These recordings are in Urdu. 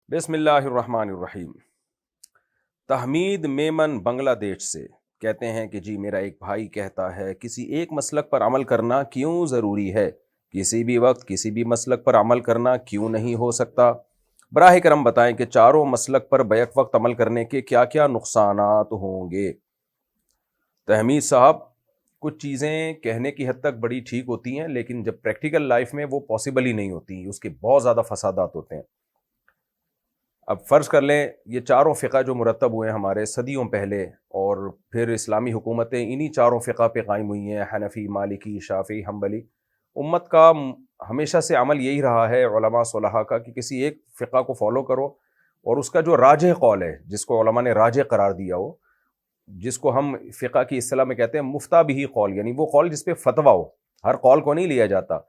بسم اللہ الرحمن الرحیم۔ تحمید میمن بنگلہ دیش سے کہتے ہیں کہ جی میرا ایک بھائی کہتا ہے کسی ایک مسلک پر عمل کرنا کیوں ضروری ہے، کسی بھی وقت کسی بھی مسلک پر عمل کرنا کیوں نہیں ہو سکتا؟ براہ کرم بتائیں کہ چاروں مسلک پر بیک وقت عمل کرنے کے کیا کیا نقصانات ہوں گے۔ تحمید صاحب، کچھ چیزیں کہنے کی حد تک بڑی ٹھیک ہوتی ہیں لیکن جب پریکٹیکل لائف میں وہ پاسبل ہی نہیں ہوتی، اس کے بہت زیادہ فسادات ہوتے ہیں۔ اب فرض کر لیں یہ چاروں فقہ جو مرتب ہوئے ہیں ہمارے صدیوں پہلے، اور پھر اسلامی حکومتیں انہی چاروں فقہ پہ قائم ہوئی ہیں، حنفی، مالکی، شافعی، حنبلی۔ امت کا ہمیشہ سے عمل یہی رہا ہے علماء صلحاء کا کہ کسی ایک فقہ کو فالو کرو اور اس کا جو راجح قول ہے، جس کو علماء نے راجح قرار دیا ہو، جس کو ہم فقہ کی اصطلاح میں کہتے ہیں مفتہ بہ قول، یعنی وہ قول جس پہ فتویٰ ہو۔ ہر قول کو نہیں لیا جاتا،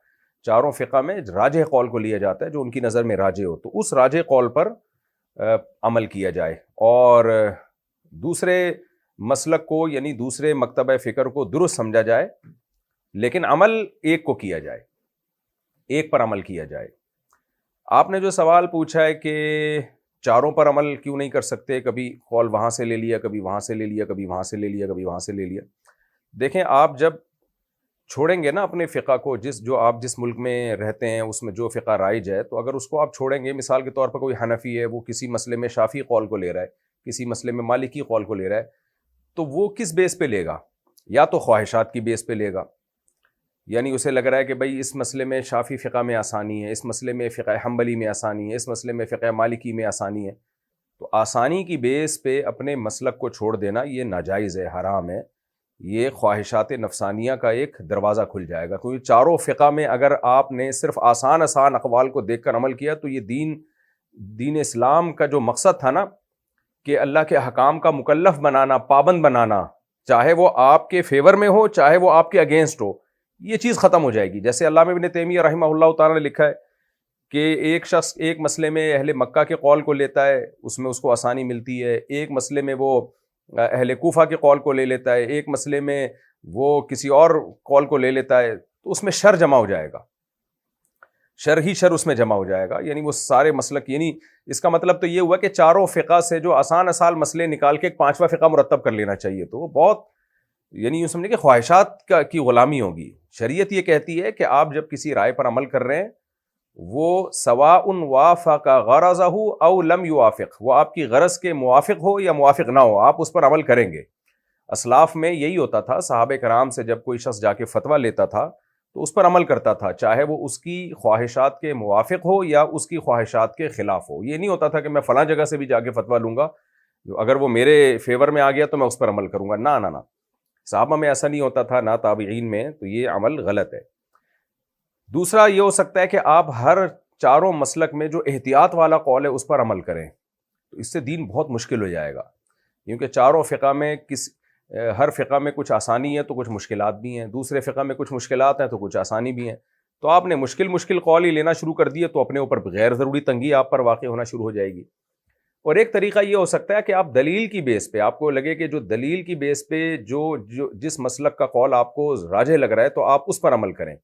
چاروں فقہ میں راجح قول کو لیا جاتا ہے جو ان کی نظر میں راجح ہو، تو اس راجح قول پر عمل کیا جائے، اور دوسرے مسلک کو یعنی دوسرے مکتبہ فکر کو درست سمجھا جائے، لیکن عمل ایک کو کیا جائے، ایک پر عمل کیا جائے۔ آپ نے جو سوال پوچھا ہے کہ چاروں پر عمل کیوں نہیں کر سکتے، کبھی قول وہاں سے لے لیا، کبھی وہاں سے لے لیا، کبھی وہاں سے لے لیا، کبھی وہاں سے لے لیا۔ دیکھیں، آپ جب چھوڑیں گے نا اپنے فقہ کو، جو آپ جس ملک میں رہتے ہیں اس میں جو فقہ رائج ہے، تو اگر اس کو آپ چھوڑیں گے، مثال کے طور پر کوئی حنفی ہے، وہ کسی مسئلے میں شافعی قول کو لے رہا ہے، کسی مسئلے میں مالکی قول کو لے رہا ہے، تو وہ کس بیس پہ لے گا؟ یا تو خواہشات کی بیس پہ لے گا، یعنی اسے لگ رہا ہے کہ بھائی اس مسئلے میں شافعی فقہ میں آسانی ہے، اس مسئلے میں فقہ حنبلی میں آسانی ہے، اس مسئلے میں فقہ مالکی میں آسانی ہے، تو آسانی کی بیس پہ اپنے مسلک کو چھوڑ دینا یہ ناجائز ہے، حرام ہے۔ یہ خواہشات نفسانیہ کا ایک دروازہ کھل جائے گا، کیونکہ چاروں فقہ میں اگر آپ نے صرف آسان اقوال کو دیکھ کر عمل کیا تو یہ دین اسلام کا جو مقصد تھا نا کہ اللہ کے احکام کا مکلف بنانا، پابند بنانا، چاہے وہ آپ کے فیور میں ہو چاہے وہ آپ کے اگینسٹ ہو، یہ چیز ختم ہو جائے گی۔ جیسے علامہ ابن تیمیہ رحمہ اللہ تعالیٰ نے لکھا ہے کہ ایک شخص ایک مسئلے میں اہل مکہ کے قول کو لیتا ہے، اس میں اس کو آسانی ملتی ہے، ایک مسئلے میں وہ اہل کوفہ کے قول کو لے لیتا ہے، ایک مسئلے میں وہ کسی اور قول کو لے لیتا ہے، تو اس میں شر جمع ہو جائے گا، شر ہی شر اس میں جمع ہو جائے گا، یعنی وہ سارے مسلک، یعنی اس کا مطلب تو یہ ہوا کہ چاروں فقہ سے جو آسان مسئلے نکال کے ایک پانچواں فقہ مرتب کر لینا چاہیے، تو وہ بہت یعنی یوں سمجھے کہ خواہشات کی غلامی ہوگی۔ شریعت یہ کہتی ہے کہ آپ جب کسی رائے پر عمل کر رہے ہیں، وہ سواء وافق غرضہ او لم یوافق، وہ آپ کی غرض کے موافق ہو یا موافق نہ ہو، آپ اس پر عمل کریں گے۔ اسلاف میں یہی ہوتا تھا، صحابہ کرام سے جب کوئی شخص جا کے فتویٰ لیتا تھا تو اس پر عمل کرتا تھا، چاہے وہ اس کی خواہشات کے موافق ہو یا اس کی خواہشات کے خلاف ہو۔ یہ نہیں ہوتا تھا کہ میں فلاں جگہ سے بھی جا کے فتویٰ لوں گا، اگر وہ میرے فیور میں آ گیا تو میں اس پر عمل کروں گا، نہ نہ نہ، صحابہ میں ایسا نہیں ہوتا تھا، نہ تابعین میں، تو یہ عمل غلط ہے۔ دوسرا یہ ہو سکتا ہے کہ آپ ہر چاروں مسلک میں جو احتیاط والا قول ہے اس پر عمل کریں، تو اس سے دین بہت مشکل ہو جائے گا، کیونکہ چاروں فقہ میں ہر فقہ میں کچھ آسانی ہے تو کچھ مشکلات بھی ہیں، دوسرے فقہ میں کچھ مشکلات ہیں تو کچھ آسانی بھی ہیں، تو آپ نے مشکل قول ہی لینا شروع کر دیے تو اپنے اوپر غیر ضروری تنگی آپ پر واقع ہونا شروع ہو جائے گی۔ اور ایک طریقہ یہ ہو سکتا ہے کہ آپ دلیل کی بیس پہ، آپ کو لگے کہ جو دلیل کی بیس پہ جس مسلک کا قول آپ کو راجح لگ رہا ہے تو آپ اس پر عمل کریں،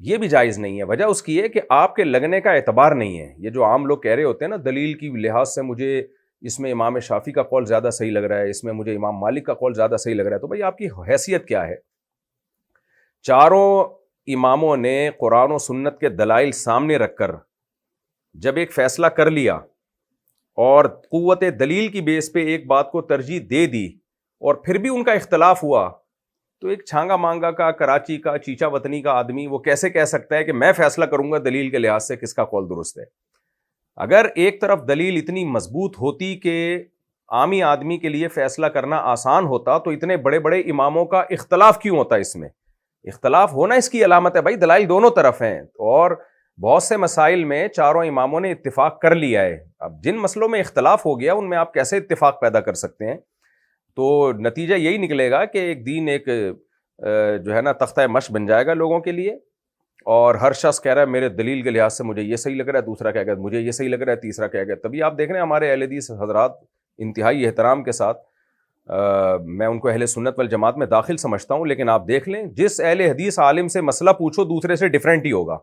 یہ بھی جائز نہیں ہے۔ وجہ اس کی ہے کہ آپ کے لگنے کا اعتبار نہیں ہے۔ یہ جو عام لوگ کہہ رہے ہوتے ہیں نا، دلیل کی لحاظ سے مجھے اس میں امام شافعی کا قول زیادہ صحیح لگ رہا ہے، اس میں مجھے امام مالک کا قول زیادہ صحیح لگ رہا ہے، تو بھائی آپ کی حیثیت کیا ہے؟ چاروں اماموں نے قرآن و سنت کے دلائل سامنے رکھ کر جب ایک فیصلہ کر لیا اور قوت دلیل کی بیس پہ ایک بات کو ترجیح دے دی، اور پھر بھی ان کا اختلاف ہوا، تو ایک چھانگا مانگا کا، کراچی کا، چیچا وطنی کا آدمی وہ کیسے کہہ سکتا ہے کہ میں فیصلہ کروں گا دلیل کے لحاظ سے کس کا قول درست ہے؟ اگر ایک طرف دلیل اتنی مضبوط ہوتی کہ عامی آدمی کے لیے فیصلہ کرنا آسان ہوتا تو اتنے بڑے بڑے اماموں کا اختلاف کیوں ہوتا؟ اس میں اختلاف ہونا اس کی علامت ہے، بھائی دلائل دونوں طرف ہیں، اور بہت سے مسائل میں چاروں اماموں نے اتفاق کر لیا ہے۔ اب جن مسئلوں میں اختلاف ہو گیا ان میں آپ کیسے اتفاق پیدا کر سکتے ہیں؟ تو نتیجہ یہی نکلے گا کہ ایک دین ایک جو ہے نا تختہ مشق بن جائے گا لوگوں کے لیے، اور ہر شخص کہہ رہا ہے میرے دلیل کے لحاظ سے مجھے یہ صحیح لگ رہا ہے، دوسرا کہہ گا مجھے یہ صحیح لگ رہا ہے، تیسرا کہہ گا۔ تبھی آپ دیکھ رہے ہیں ہمارے اہل حدیث حضرات انتہائی احترام کے ساتھ، میں ان کو اہل سنت والجماعت میں داخل سمجھتا ہوں، لیکن آپ دیکھ لیں جس اہل حدیث عالم سے مسئلہ پوچھو دوسرے سے ڈیفرنٹ ہی ہوگا،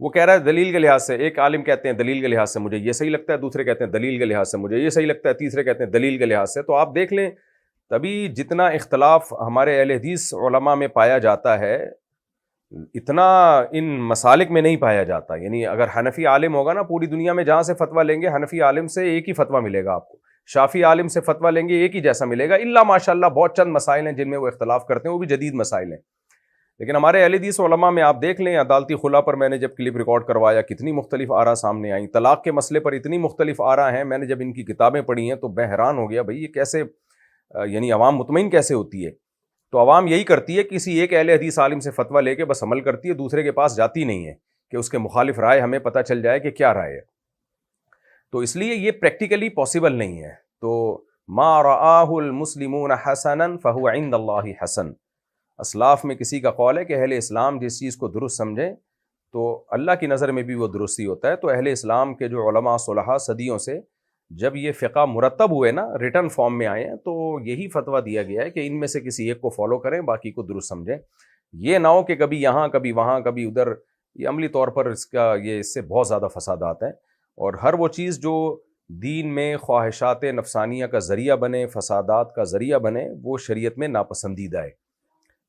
وہ کہہ رہا ہے دلیل کے لحاظ سے، ایک عالم کہتے ہیں دلیل کے لحاظ سے مجھے یہ صحیح لگتا ہے، دوسرے کہتے ہیں دلیل کے لحاظ سے مجھے یہ صحیح لگتا ہے، تیسرے کہتے ہیں دلیل کے لحاظ سے. تو آپ دیکھ لیں تبھی جتنا اختلاف ہمارے اہل حدیث علماء میں پایا جاتا ہے اتنا ان مسالک میں نہیں پایا جاتا. یعنی اگر حنفی عالم ہوگا نا پوری دنیا میں جہاں سے فتویٰ لیں گے حنفی عالم سے ایک ہی فتویٰ ملے گا آپ کو، شافی عالم سے فتویٰ لیں گے ایک ہی جیسا ملے گا، الا ماشاء اللہ بہت چند مسائل ہیں جن میں وہ اختلاف کرتے ہیں، وہ بھی جدید مسائل ہیں. لیکن ہمارے اہل حدیث علماء میں آپ دیکھ لیں، عدالتی خلا پر میں نے جب کلپ ریکارڈ کروایا کتنی مختلف آراء سامنے آئیں، طلاق کے مسئلے پر اتنی مختلف آراء ہیں. میں نے جب ان کی کتابیں پڑھی ہیں تو میں حیران ہو گیا بھائی یہ کیسے، یعنی عوام مطمئن کیسے ہوتی ہے. تو عوام یہی کرتی ہے، کسی ایک اہل حدیث عالم سے فتویٰ لے کے بس عمل کرتی ہے، دوسرے کے پاس جاتی نہیں ہے کہ اس کے مخالف رائے ہمیں پتہ چل جائے کہ کیا رائے ہے. تو اس لیے یہ پریکٹیکلی پاسبل نہیں ہے. تو ما رآہ المسلمون حسنا فہو عند اللہ حسن. اسلاف میں کسی کا قول ہے کہ اہل اسلام جس چیز کو درست سمجھیں تو اللہ کی نظر میں بھی وہ درستی ہوتا ہے. تو اہل اسلام کے جو علماء صلحاء صدیوں سے جب یہ فقہ مرتب ہوئے نا، ریٹن فارم میں آئے ہیں، تو یہی فتویٰ دیا گیا ہے کہ ان میں سے کسی ایک کو فالو کریں، باقی کو درست سمجھیں. یہ نہ ہو کہ کبھی یہاں کبھی وہاں کبھی ادھر. یہ عملی طور پر اس سے بہت زیادہ فسادات ہیں. اور ہر وہ چیز جو دین میں خواہشات نفسانیہ کا ذریعہ بنے، فسادات کا ذریعہ بنے، وہ شریعت میں ناپسندیدہ ہے.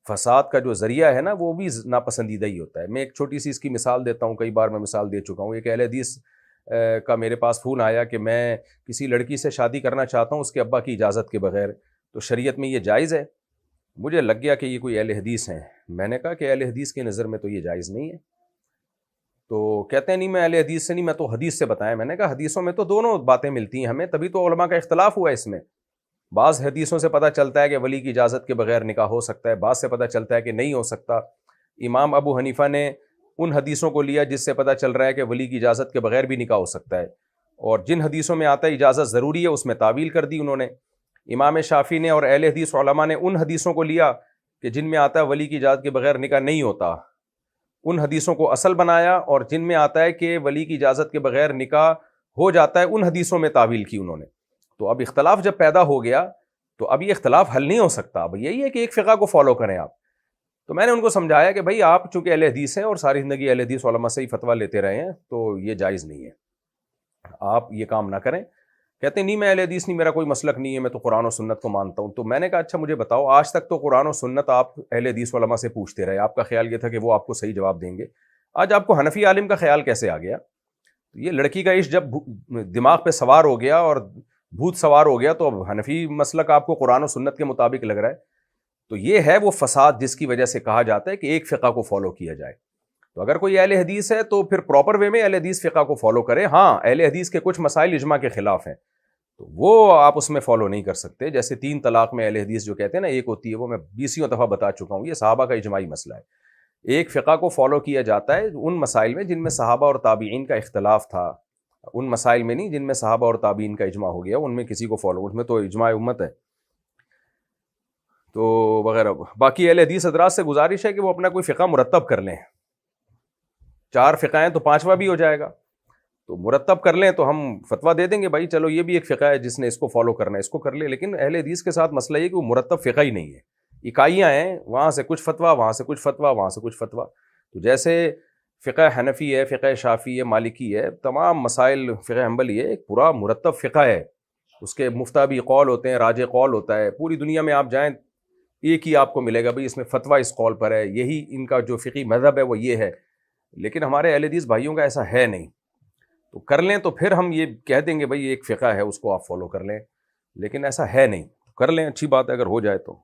فساد کا جو ذریعہ ہے نا وہ بھی ناپسندیدہ ہی ہوتا ہے. میں ایک چھوٹی سی اس کی مثال دیتا ہوں، کئی بار میں مثال دے چکا ہوں. ایک اہل حدیث کا میرے پاس فون آیا کہ میں کسی لڑکی سے شادی کرنا چاہتا ہوں اس کے ابا کی اجازت کے بغیر، تو شریعت میں یہ جائز ہے؟ مجھے لگ گیا کہ یہ کوئی اہل حدیث ہیں. میں نے کہا کہ اہل حدیث کی نظر میں تو یہ جائز نہیں ہے. تو کہتے ہیں نہیں میں اہل حدیث سے نہیں، میں تو حدیث سے بتایا. میں نے کہا حدیثوں میں تو دونوں باتیں ملتی ہیں ہمیں، تبھی تو علماء کا اختلاف ہوا ہے اس میں. بعض حدیثوں سے پتہ چلتا ہے کہ ولی کی اجازت کے بغیر نکاح ہو سکتا ہے، بعض سے پتہ چلتا ہے کہ نہیں ہو سکتا. امام ابو حنیفہ نے ان حدیثوں کو لیا جس سے پتہ چل رہا ہے کہ ولی کی اجازت کے بغیر بھی نکاح ہو سکتا ہے، اور جن حدیثوں میں آتا ہے اجازت ضروری ہے اس میں تعویل کر دی انہوں نے. امام شافعی نے اور اہل حدیث علماء نے ان حدیثوں کو لیا کہ جن میں آتا ہے ولی کی اجازت کے بغیر نکاح نہیں ہوتا، ان حدیثوں کو اصل بنایا، اور جن میں آتا ہے کہ ولی کی اجازت کے بغیر نکاح ہو جاتا ہے ان حدیثوں میں تعویل کی انہوں نے. تو اب اختلاف جب پیدا ہو گیا تو اب یہ اختلاف حل نہیں ہو سکتا. اب یہی ہے کہ ایک فقہ کو فالو کریں آپ. تو میں نے ان کو سمجھایا کہ بھائی آپ چونکہ اہل حدیث ہیں اور ساری زندگی اہل حدیث علماء سے ہی فتویٰ لیتے رہے ہیں تو یہ جائز نہیں ہے، آپ یہ کام نہ کریں. کہتے ہیں نہیں میں اہل حدیث نہیں، میرا کوئی مسلک نہیں ہے، میں تو قرآن و سنت کو مانتا ہوں. تو میں نے کہا اچھا مجھے بتاؤ، آج تک تو قرآن و سنت آپ اہل حدیث علماء سے پوچھتے رہے، آپ کا خیال یہ تھا کہ وہ آپ کو صحیح جواب دیں گے. آج آپ کو حنفی عالم کا خیال کیسے آ گیا؟ یہ لڑکی کا عشق جب دماغ پہ سوار ہو گیا اور بھوت سوار ہو گیا تو اب حنفی مسلک آپ کو قرآن و سنت کے مطابق لگ رہا ہے. تو یہ ہے وہ فساد جس کی وجہ سے کہا جاتا ہے کہ ایک فقہ کو فالو کیا جائے. تو اگر کوئی اہل حدیث ہے تو پھر پراپر وے میں اہل حدیث فقہ کو فالو کرے. ہاں اہل حدیث کے کچھ مسائل اجماع کے خلاف ہیں تو وہ آپ اس میں فالو نہیں کر سکتے. جیسے 3 طلاق میں اہل حدیث جو کہتے ہیں نا ایک ہوتی ہے، وہ میں 20 دفعہ بتا چکا ہوں، یہ صحابہ کا اجماعی مسئلہ ہے. ایک فقہ کو فالو کیا جاتا ہے ان مسائل میں جن میں صحابہ اور تابعین کا اختلاف تھا، ان مسائل میں نہیں جن میں صحابہ اور تابعین کا اجماع ہو گیا، ان میں کسی کو فالو، اس میں تو اجماع امت ہے تو وغیرہ. باقی اہل حدیث حضرات سے گزارش ہے کہ وہ اپنا کوئی فقہ مرتب کر لیں. 4 فقہ ہیں تو 5واں بھی ہو جائے گا، تو مرتب کر لیں تو ہم فتویٰ دے دیں گے بھائی چلو یہ بھی ایک فقہ ہے جس نے اس کو فالو کرنا ہے اس کو کر لے. لیکن اہل حدیث کے ساتھ مسئلہ یہ کہ وہ مرتب فقہ ہی نہیں ہے، اکائیاں ہیں، وہاں سے کچھ فتویٰ، وہاں سے کچھ فتویٰ، وہاں سے کچھ فتویٰ. تو جیسے فقہ حنفی ہے، فقہ شافعی ہے، مالکی ہے، تمام مسائل فقہ حنبلی ہے، ایک پورا مرتب فقہ ہے. اس کے مفتابی قول ہوتے ہیں، راجع قول ہوتا ہے. پوری دنیا میں آپ جائیں ایک ہی آپ کو ملے گا بھئی اس میں فتویٰ اس قول پر ہے، یہی ان کا جو فقہی مذہب ہے وہ یہ ہے. لیکن ہمارے اہل حدیث بھائیوں کا ایسا ہے نہیں. تو کر لیں تو پھر ہم یہ کہہ دیں گے بھئی ایک فقہ ہے اس کو آپ فالو کر لیں، لیکن ایسا ہے نہیں. کر لیں، اچھی بات ہے اگر ہو جائے تو.